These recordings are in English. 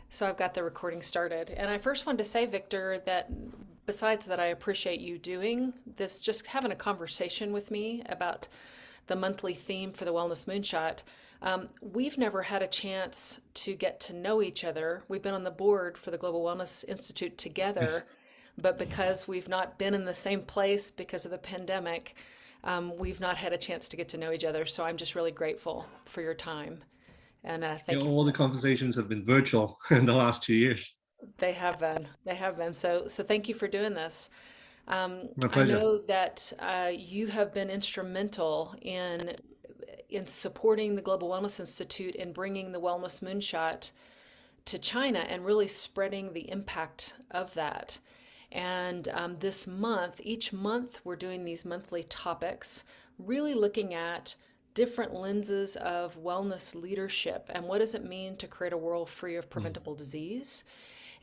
So I've got the recording started. And I first wanted to say, Victor, that besides that, I appreciate you doing this, just having a conversation with me about the monthly theme for the Wellness Moonshot. We've never had a chance to get to know each other. We've been on the board for the Global Wellness Institute Yes. together, but because we've not been in the same place because of the pandemic, we've not had a chance to get to know each other. So I'm just really grateful for your time. And Yeah, thank you for all the that. conversations have been virtual in the last 2 years. They have been. They have been. So thank you for doing this. My I pleasure. know that you have been instrumental in supporting the Global Wellness Institute in bringing the Wellness Moonshot to China and really spreading the impact of that. And this month, each month, we're doing these monthly topics, really looking at different lenses of wellness leadership and what does it mean to create a world free of Mm. preventable disease.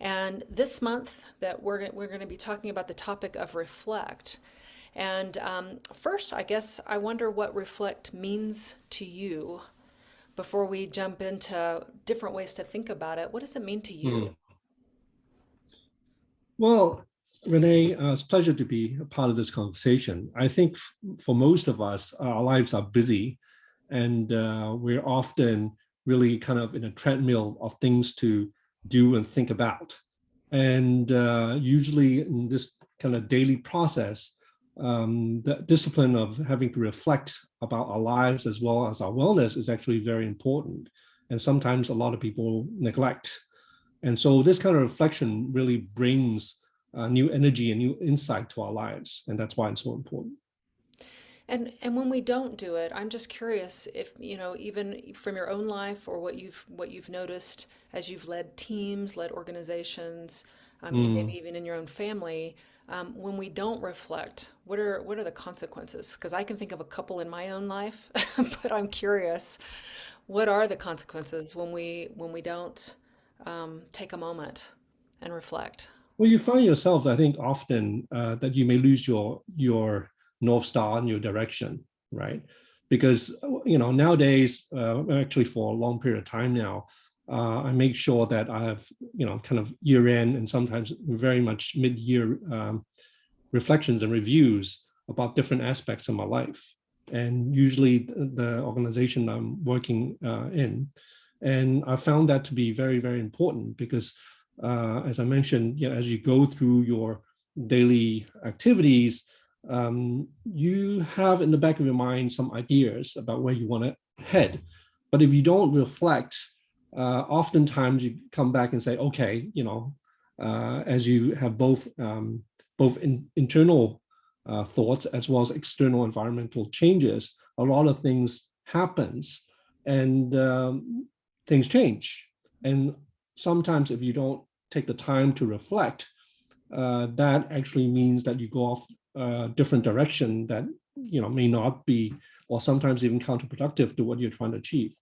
And this month that we're going to be talking about the topic of reflect. And first, I guess I wonder what reflect means to you before we jump into different ways to think about it. What does it mean to you? Mm. Well, Renee, it's a pleasure to be a part of this conversation. I think for most of us, our lives are busy and we're often really kind of in a treadmill of things to do and think about. And usually in this kind of daily process, the discipline of having to reflect about our lives as well as our wellness is actually very important. And sometimes a lot of people neglect. And so this kind of reflection really brings new energy and new insight to our lives. And that's why it's so important. And when we don't do it, I'm just curious if, even from your own life or what you've noticed as you've led teams, led organizations, maybe Mm. even in your own family, when we don't reflect, what are the consequences? Because I can think of a couple in my own life, but I'm curious, what are the consequences when we don't take a moment and reflect? Well, you find yourself, I think, often that you may lose your north star and your direction, right? Because nowadays, actually for a long period of time now, I make sure that I have kind of year end and sometimes very much mid year reflections and reviews about different aspects of my life, and usually the organization I'm working in. And I found that to be very, very important because, as I mentioned, as you go through your daily activities, you have in the back of your mind some ideas about where you want to head. But if you don't reflect, oftentimes you come back and say, okay, as you have both internal thoughts as well as external environmental changes, a lot of things happens and things change. And sometimes if you don't take the time to reflect, that actually means that you go off a different direction that may not be, or sometimes even counterproductive to what you're trying to achieve.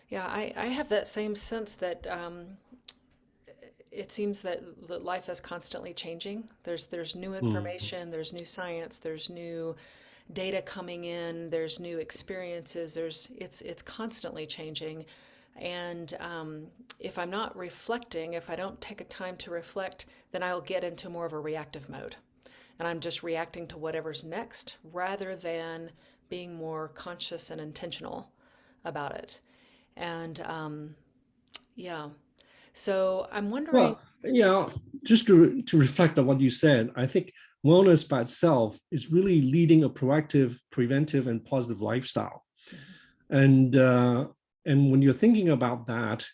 Yeah, I have that same sense that it seems that life is constantly changing. There's new Mm. information, there's new science, there's new data coming in, there's new experiences. It's constantly changing, and if I'm not reflecting, if I don't take a time to reflect, then I'll get into more of a reactive mode, and I'm just reacting to whatever's next rather than being more conscious and intentional about it. And yeah, so I'm wondering. Well, just to reflect on what you said, I think wellness by itself is really leading a proactive, preventive, and positive lifestyle. And and when you're thinking about that,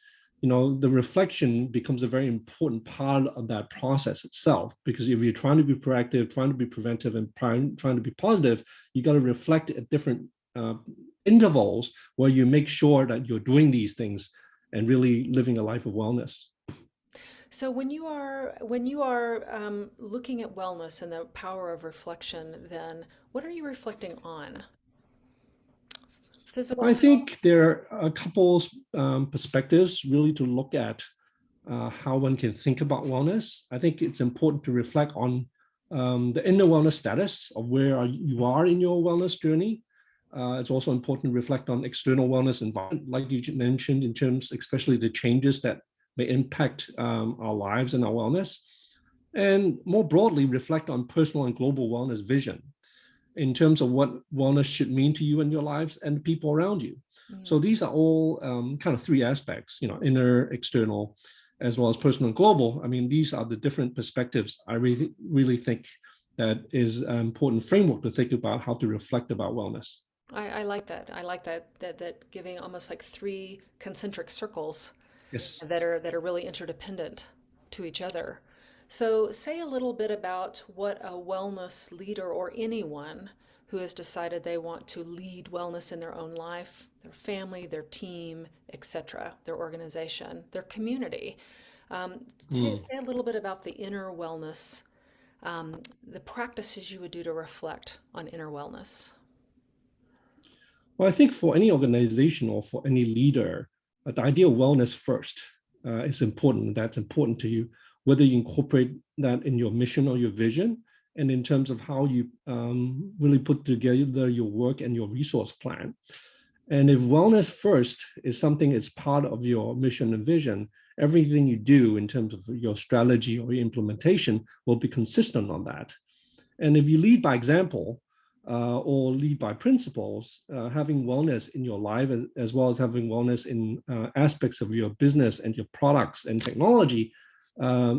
the reflection becomes a very important part of that process itself. Because if you're trying to be proactive, trying to be preventive, and trying to be positive, you got to reflect at different uh, intervals where you make sure that you're doing these things and really living a life of wellness. So when you are looking at wellness and the power of reflection, then what are you reflecting on? Physical I think health? there are a couple perspectives really to look at how one can think about wellness. I think it's important to reflect on the inner wellness status of where you are in your wellness journey. It's also important to reflect on external wellness environment, like you mentioned, in terms, especially the changes that may impact our lives and our wellness. And more broadly, reflect on personal and global wellness vision in terms of what wellness should mean to you and your lives and the people around you. So Mm. these are all kind of three aspects, inner, external, as well as personal and global. I mean, these are the different perspectives I really think that is an important framework to think about how to reflect about wellness. I like that. I like that giving almost like three concentric circles Yes. that are really interdependent to each other. So say a little bit about what a wellness leader or anyone who has decided they want to lead wellness in their own life, their family, their team, etc., their organization, their community. Mm. Say a little bit about the inner wellness, the practices you would do to reflect on inner wellness. Well, I think for any organization or for any leader, the idea of wellness first is important. That's important to you, whether you incorporate that in your mission or your vision, and in terms of how you really put together your work and your resource plan. And if wellness first is something that's part of your mission and vision, everything you do in terms of your strategy or your implementation will be consistent on that. And if you lead by example or lead by principles, having wellness in your life as well as having wellness in aspects of your business and your products and technology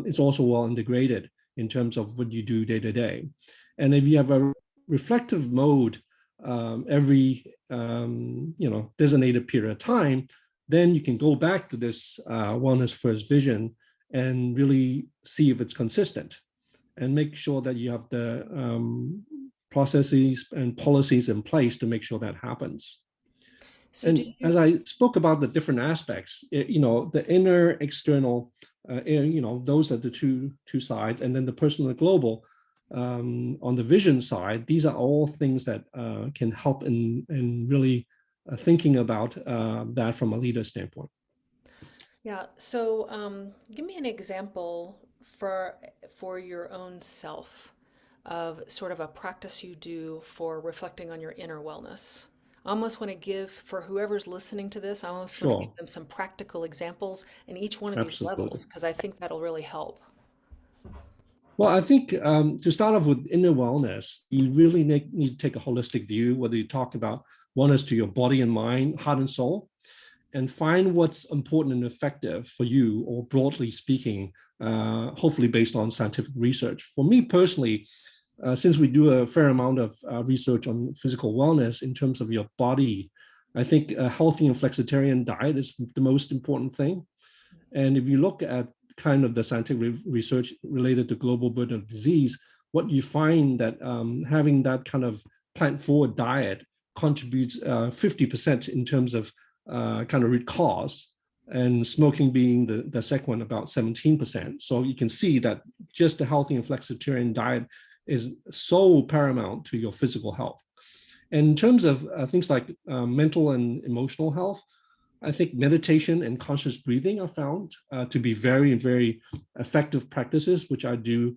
is also well integrated in terms of what you do day to day. And if you have a reflective mode every designated period of time, then you can go back to this wellness first vision and really see if it's consistent and make sure that you have the processes and policies in place to make sure that happens. So do And as you I spoke about the different aspects, the inner, external, those are the two sides, and then the personal and global. On the vision side, these are all things that can help in really thinking about that from a leader standpoint. Yeah, so give me an example for your own self of sort of a practice you do for reflecting on your inner wellness. I almost want to give, for whoever's listening to this, I almost want to give Sure, them some practical examples in each one of these absolutely. levels because I think that'll really help. Well, I think to start off with inner wellness, you really need to take a holistic view, whether you talk about wellness to your body and mind, heart and soul, and find what's important and effective for you, or broadly speaking, hopefully based on scientific research. For me personally, since we do a fair amount of research on physical wellness in terms of your body, I think a healthy and flexitarian diet is the most important thing. And if you look at kind of the scientific research related to global burden of disease, what you find that having that kind of plant-forward diet contributes 50% in terms of kind of root cause, and smoking being the second one, about 17%. So you can see that just a healthy and flexitarian diet is so paramount to your physical health. And in terms of things like mental and emotional health, I think meditation and conscious breathing are found to be very, very effective practices, which I do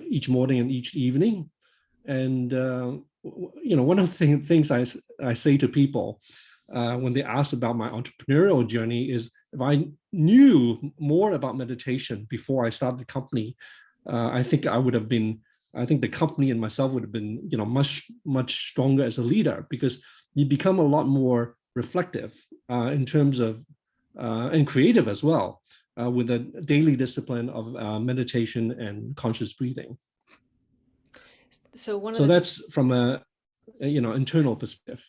each morning and each evening. And one of the things I say to people when they ask about my entrepreneurial journey is, if I knew more about meditation before I started the company, I think I think the company and myself would have been, much stronger as a leader, because you become a lot more reflective in terms of and creative as well with a daily discipline of meditation and conscious breathing. So one of So the that's from a internal perspective.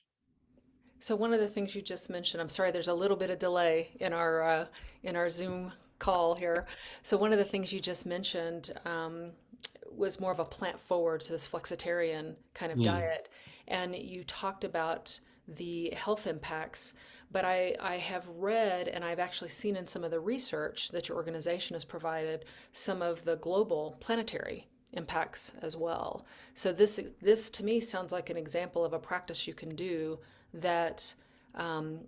So one of the things you just mentioned, I'm sorry, there's a little bit of delay in our Zoom call here. So one of the things you just mentioned was more of a plant forward, so this flexitarian kind of Mm, diet, and you talked about the health impacts. But I have read and I've actually seen in some of the research that your organization has provided some of the global planetary impacts as well. So this to me sounds like an example of a practice you can do that um,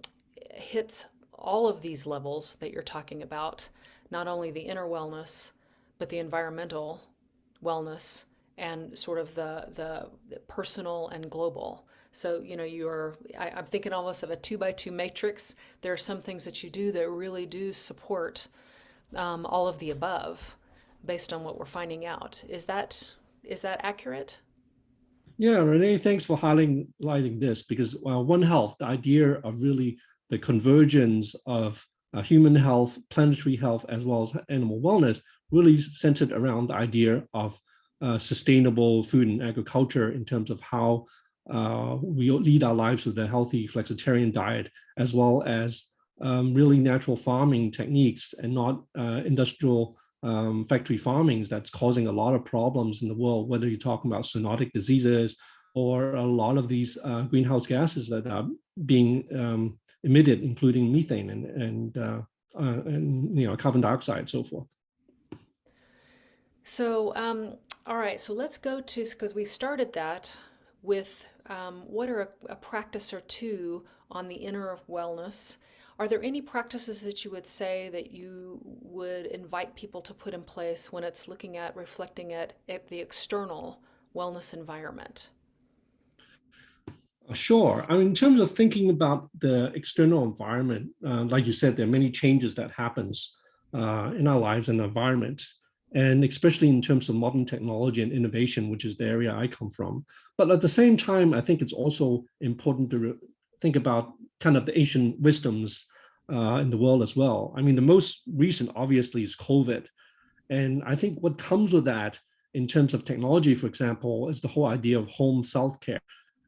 hits all of these levels that you're talking about, not only the inner wellness, but the environmental wellness and sort of the personal and global. So, I'm thinking almost of a 2 by 2 matrix. There are some things that you do that really do support all of the above based on what we're finding out. Is that accurate? Yeah, Renee, thanks for highlighting this because One Health, the idea of really the convergence of human health, planetary health, as well as animal wellness, really centered around the idea of sustainable food and agriculture in terms of how we lead our lives with a healthy flexitarian diet, as well as really natural farming techniques and not industrial factory farmings that's causing a lot of problems in the world, whether you're talking about zoonotic diseases or a lot of these greenhouse gases that are being emitted, including methane and carbon dioxide and so forth. So, all right, so let's go to, because we started that with what are a practice or two on the inner wellness. Are there any practices that you would say that you would invite people to put in place when it's looking at reflecting at the external wellness environment? Sure. I mean, in terms of thinking about the external environment, like you said, there are many changes that happens in our lives and environment, and especially in terms of modern technology and innovation, which is the area I come from. But at the same time, I think it's also important to think about kind of the ancient wisdoms in the world as well. I mean, the most recent, obviously, is COVID. And I think what comes with that in terms of technology, for example, is the whole idea of home self-care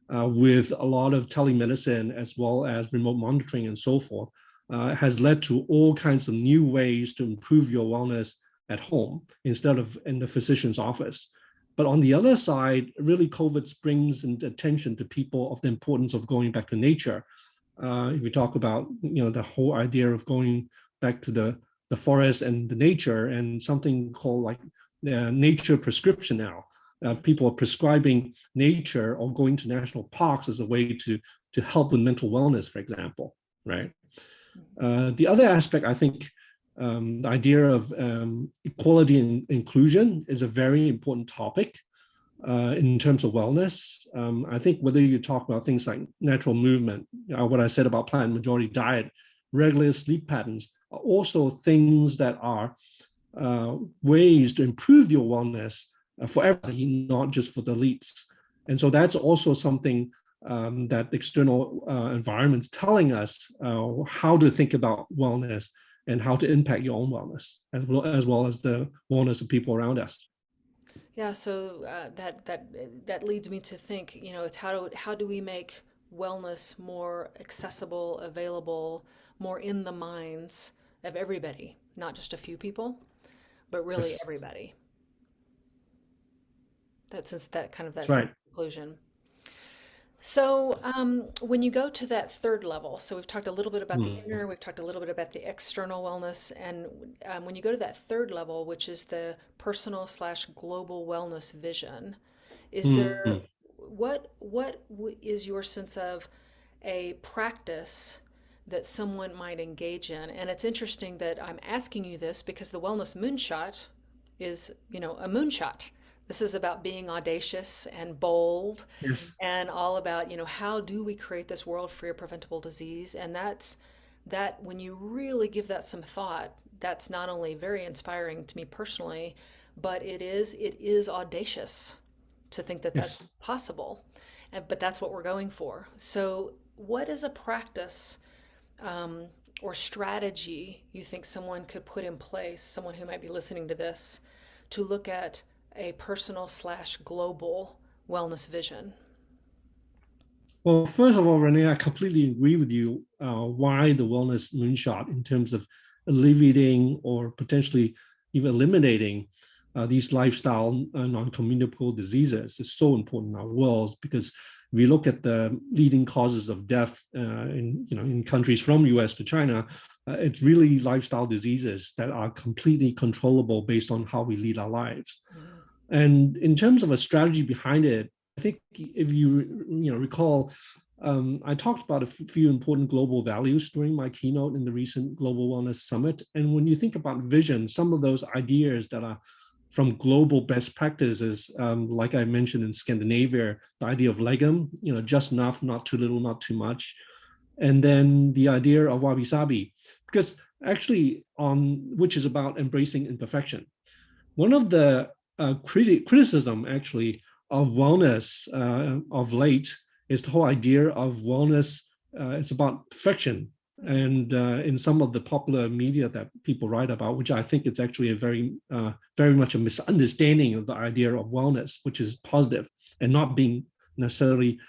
with a lot of telemedicine as well as remote monitoring and so forth, has led to all kinds of new ways to improve your wellness at home instead of in the physician's office. But on the other side, really COVID brings into attention to people of the importance of going back to nature. If we talk about the whole idea of going back to the forest and the nature, and something called like nature prescription now. People are prescribing nature or going to national parks as a way to help with mental wellness, for example, right? The other aspect, I think, the idea of equality and inclusion is a very important topic in terms of wellness. I think whether you talk about things like natural movement, what I said about plant majority diet, regular sleep patterns, are also things that are ways to improve your wellness for everybody, not just for the elites. And so that's also something that external environments telling us how to think about wellness and how to impact your own wellness, as well as the wellness of people around us. Yeah, so that leads me to think, it's how do we make wellness more accessible, available, more in the minds of everybody, not just a few people, but really Yes, everybody. That since that kind of that's that sense right. of inclusion. So, when you go to that third level, so we've talked a little bit about the Hmm. inner, we've talked a little bit about the external wellness, and when you go to that third level, which is the personal slash global wellness vision, is there Hmm. is your sense of a practice that someone might engage in? And it's interesting that I'm asking you this because the Wellness Moonshot is, a moonshot. This is about being audacious and bold Yes. and all about, how do we create this world free of preventable disease? And that when you really give that some thought, that's not only very inspiring to me personally, but it is audacious to think that that's Yes. possible. But that's what we're going for. So, what is a practice or strategy you think someone could put in place, someone who might be listening to this, to look at a personal slash global wellness vision? Well, first of all, Renee, I completely agree with you. Why the wellness moonshot in terms of alleviating or potentially even eliminating these lifestyle non-communicable diseases is so important in our world, because if you look at the leading causes of death in countries from US to China, it's really lifestyle diseases that are completely controllable based on how we lead our lives. Mhm. And in terms of a strategy behind it, I think if you recall, I talked about a few important global values during my keynote in the recent Global Wellness Summit. And when you think about vision, some of those ideas that are from global best practices, like I mentioned in Scandinavia, the idea of legum, just enough, not too little, not too much. And then the idea of wabi sabi, because actually which is about embracing imperfection. One of the criticism actually of wellness of late is the whole idea of wellness. It's about perfection. And in some of the popular media that people write about, which I think it's actually a very much a misunderstanding of the idea of wellness, which is positive and not being necessarily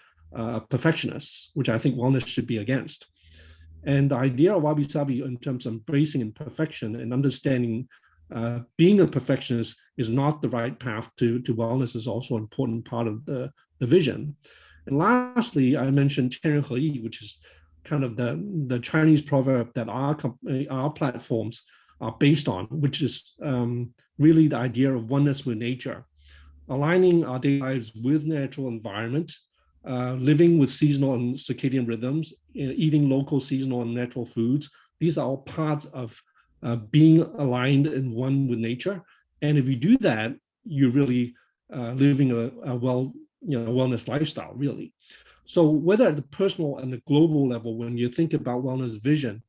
perfectionists, which I think wellness should be against. And the idea of wabi sabi in terms of embracing imperfection and understanding being a perfectionist is not the right path to wellness is also an important part of the vision. And lastly, I mentioned 天人合一, which is kind of the Chinese proverb that our platforms are based on, which is really the idea of oneness with nature, aligning our daily lives with natural environment, living with seasonal and circadian rhythms, eating local, seasonal, and natural foods. These are all parts of being aligned and one with nature. And if you do that, you're really living a wellness lifestyle, really. So whether at the personal and the global level, when you think about wellness vision,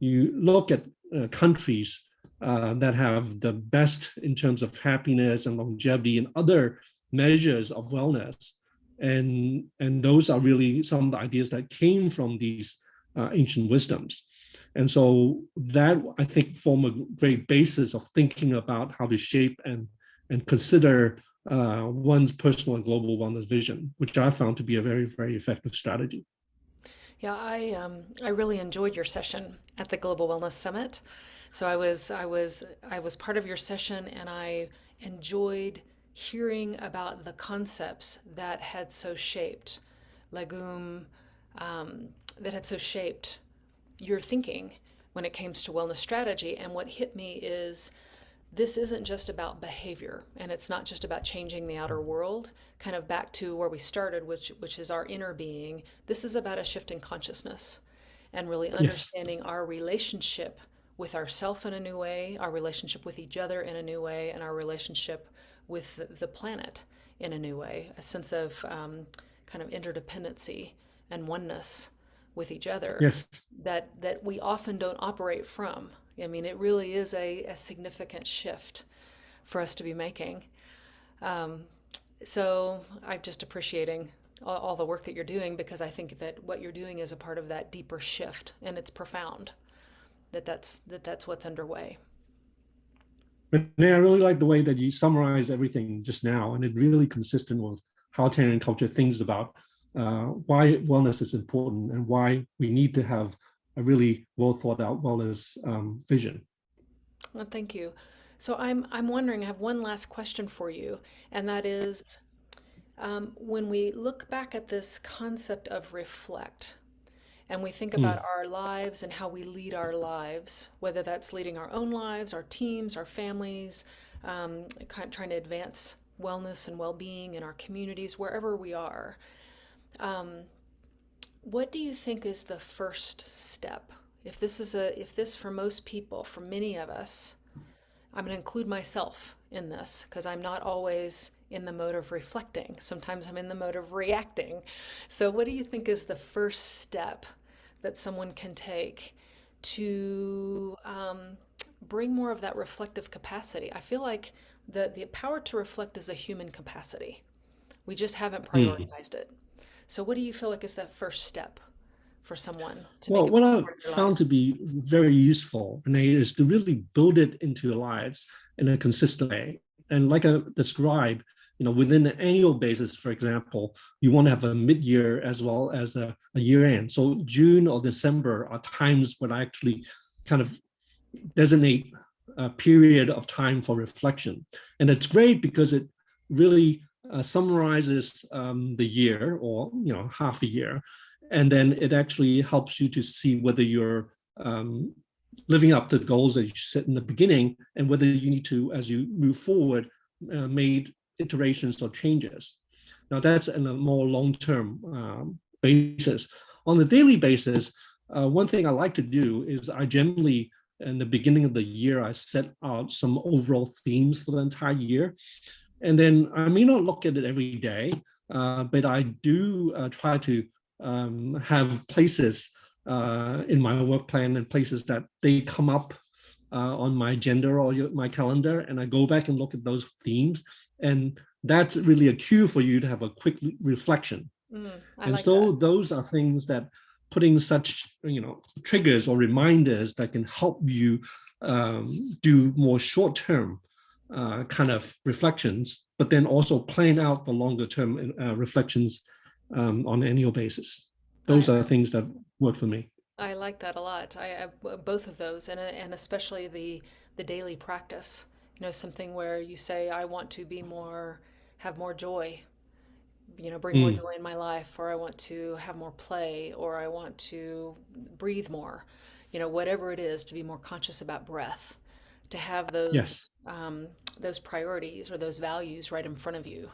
you look at countries that have the best in terms of happiness and longevity and other measures of wellness. And those are really some of the ideas that came from these ancient wisdoms. And so that, I think, form a great basis of thinking about how to shape and consider one's personal and global wellness vision, which I found to be a very, very effective strategy. Yeah, I really enjoyed your session at the Global Wellness Summit. So I was part of your session, and I enjoyed hearing about the concepts that had so shaped legume, that had so shaped your thinking when it comes to wellness strategy. And what hit me is this isn't just about behavior, and it's not just about changing the outer world, kind of back to where we started, which is our inner being. This is about a shift in consciousness and really Yes. understanding our relationship with ourself in a new way, our relationship with each other in a new way, and our relationship with the planet in a new way, a sense of kind of interdependency and oneness with each other Yes. that we often don't operate from. I mean, it really is a significant shift for us to be making. So I'm just appreciating all the work that you're doing, because I think that what you're doing is a part of that deeper shift, and it's profound that's what's underway. Renee, I really like the way that you summarize everything just now, and it really consistent with how Tanner culture thinks about why wellness is important and why we need to have a really well thought out wellness vision. Well, thank you. So I'm wondering, I have one last question for you, and that is, when we look back at this concept of reflect, and we think about Mm. our lives and how we lead our lives, whether that's leading our own lives, our teams, our families, kind of trying to advance wellness and well-being in our communities, wherever we are. What do you think is the first step? If this for most people, for many of us, I'm going to include myself in this because I'm not always in the mode of reflecting. Sometimes I'm in the mode of reacting. So, what do you think is the first step that someone can take to bring more of that reflective capacity? I feel like the power to reflect is a human capacity. We just haven't Mm. prioritized it. So, what do you feel like is that first step for someone to make Well, it what I've part of their life? found to be very useful, Renee, is to really build it into your lives in a consistent way. And like I described, within an annual basis, for example, you want to have a mid-year as well as a year end. So June or December are times when I actually kind of designate a period of time for reflection. And it's great because it really summarizes the year, or half a year, and then it actually helps you to see whether you're living up to the goals that you set in the beginning, and whether you need to, as you move forward, made iterations or changes. Now that's in a more long-term basis. On the daily basis, one thing I like to do is I generally in the beginning of the year, I set out some overall themes for the entire year. And then I may not look at it every day, but I do try to have places in my work plan and places that they come up on my agenda or my calendar, and I go back and look at those themes. And that's really a cue for you to have a quick reflection. I And like that. so those are things that putting such, triggers or reminders that can help you do more short-term kind of reflections, but then also plan out the longer term reflections on an annual basis. I, Those are things that work for me. I like that a lot. Both of those, and especially the daily practice. Something where you say, I want to be more, have more joy. Bring more Mm, joy in my life, or I want to have more play, or I want to breathe more. Whatever it is, to be more conscious about breath, to have yes. those priorities or those values right in front of you,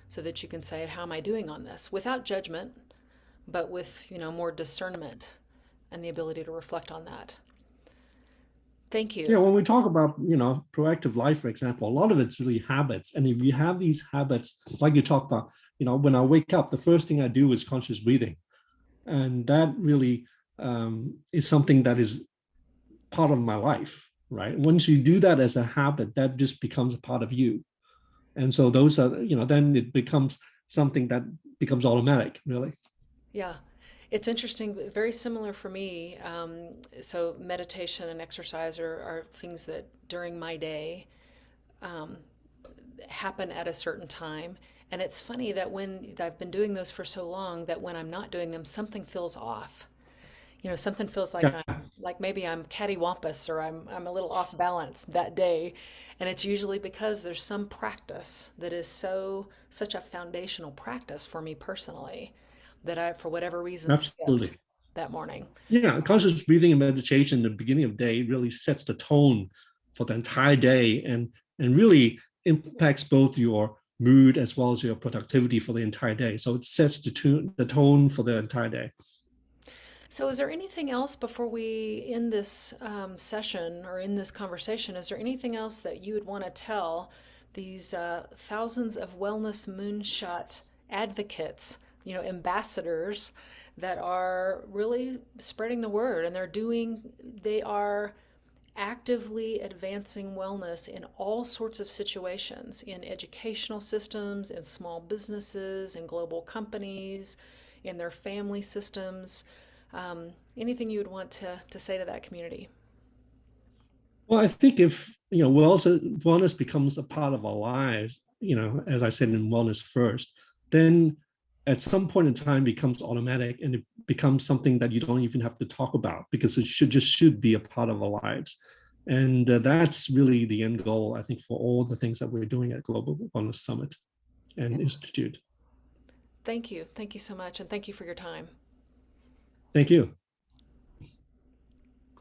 so that you can say, how am I doing on this, without judgment, but with more discernment and the ability to reflect on that. Thank you. Yeah, when we talk about, proactive life, for example, a lot of it's really habits. And if you have these habits, like you talked about, when I wake up, the first thing I do is conscious breathing. And that really is something that is part of my life, right? Once you do that as a habit, that just becomes a part of you. And so those are, then it becomes something that becomes automatic, really. Yeah. It's interesting, very similar for me. So meditation and exercise are things that during my day happen at a certain time. And it's funny that when I've been doing those for so long, that when I'm not doing them, something feels off. Something feels like Yeah, like maybe I'm cattywampus, or I'm a little off balance that day. And it's usually because there's some practice that is such a foundational practice for me personally, that I, for whatever reason, skipped absolutely. that morning. Yeah, conscious breathing and meditation at the beginning of the day really sets the tone for the entire day, and really impacts both your mood as well as your productivity for the entire day. So it sets the tone for the entire day. So, is there anything else before we end this session or in this conversation? Is there anything else that you would want to tell these thousands of Wellness Moonshot advocates, ambassadors that are really spreading the word, and they are actively advancing wellness in all sorts of situations, in educational systems, in small businesses, in global companies, in their family systems? Anything you would want to say to that community? Well, I think if wellness becomes a part of our lives, as I said in wellness first, then at some point in time becomes automatic, and it becomes something that you don't even have to talk about, because it should be a part of our lives. And that's really the end goal, I think, for all the things that we're doing at Global Wellness Summit Yeah. and Institute. Thank you. Thank you so much. And thank you for your time. Thank you.